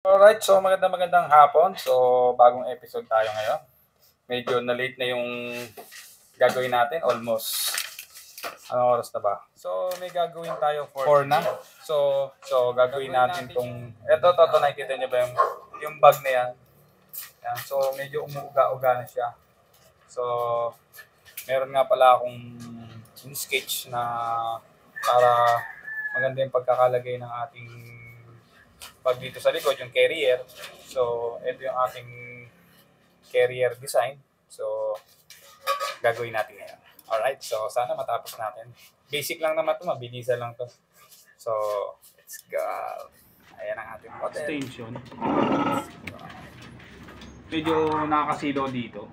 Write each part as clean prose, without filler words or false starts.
Alright, so magandang hapon. So, bagong episode tayo ngayon. Medyo na-late na yung gagawin natin. Almost, anong oras na ba? So, may gagawin tayo for na. So gagawin natin tong, eto, nakikita niyo ba yung bag na yan? Yan. So, medyo umuuga-uga na siya. So, meron nga pala akong sketch na para maganda yung pagkakalagay ng ating pag dito sa likod, yung carrier. So, ito yung ating carrier design. So, gagawin natin ngayon. Alright, so sana matapos natin. Basic lang naman ito, mabilisan lang to. So, let's go. Ayan ang ating model. Station. Medyo nakakasilaw dito.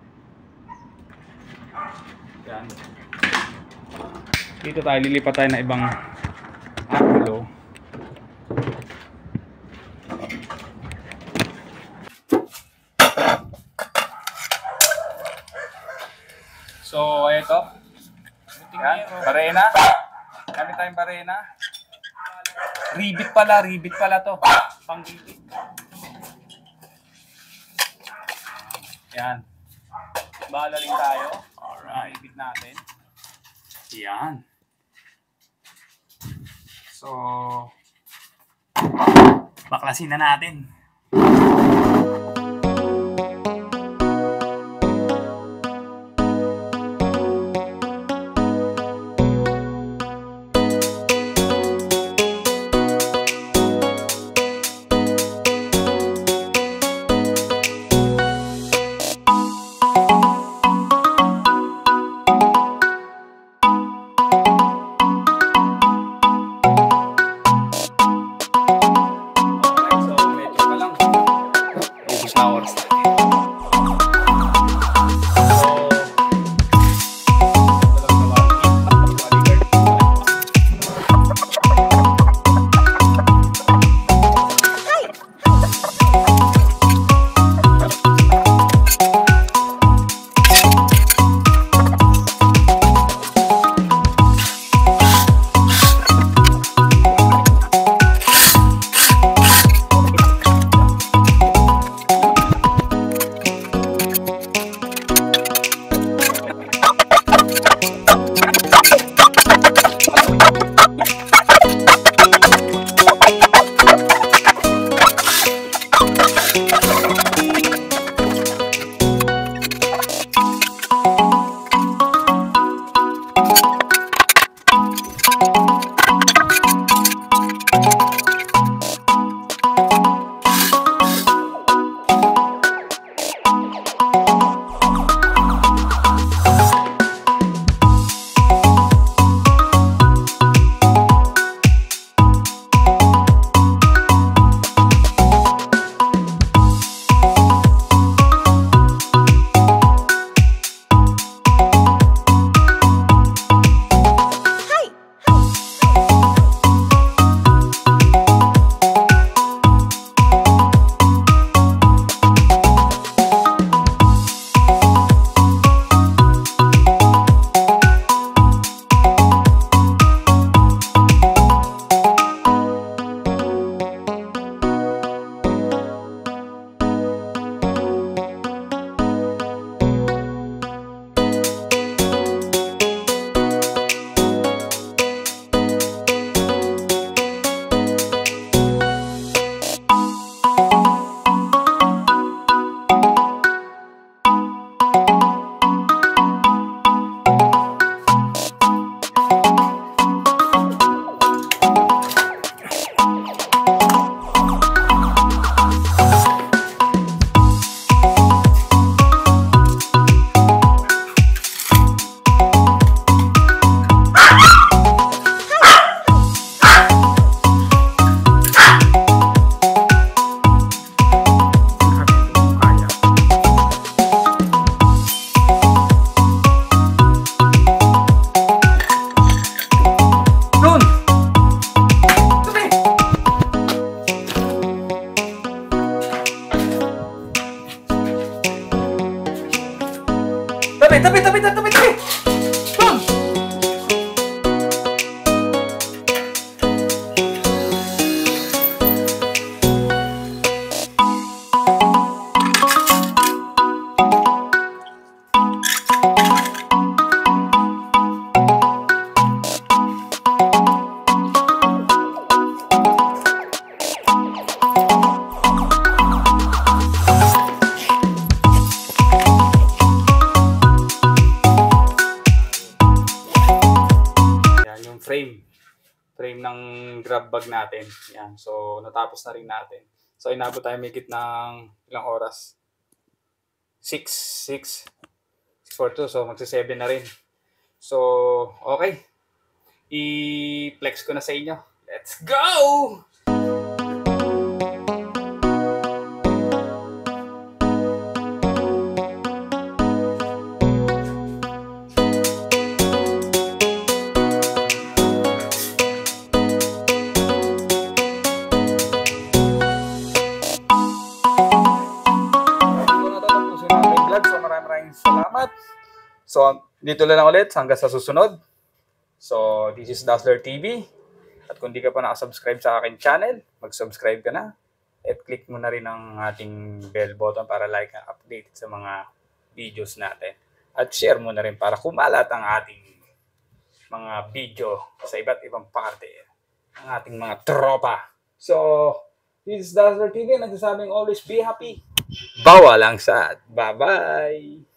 Yan. Dito tayo, lilipat tayo na ibang angulo. So, ito. Yan, barena. Gamit tayong barena. Rivet pala to. Pang-rivet. Yan. Bahala rin tayo. Alright. Rivet natin. Yan. So, baklasin na natin. Tabi! Boom! pagbag natin. Yan. So, natapos na rin natin. So, inabot tayo higit ng ilang oras? 6:42. So, magsa-7 na rin. So, okay. I-flex ko na sa inyo. Let's go! So, maraming salamat. So, dito lang ulit hanggang sa susunod. So, this is Dazzler TV. At kung di ka pa nakasubscribe sa akin channel, mag-subscribe ka na. At click mo na rin ang ating bell button para like and update sa mga videos natin. At share mo na rin para kumalat ang ating mga video sa iba't ibang parte ng ating mga tropa. So, this is Dazzler TV. Nagsasabing always be happy. Bawal ang sad. Bye-bye!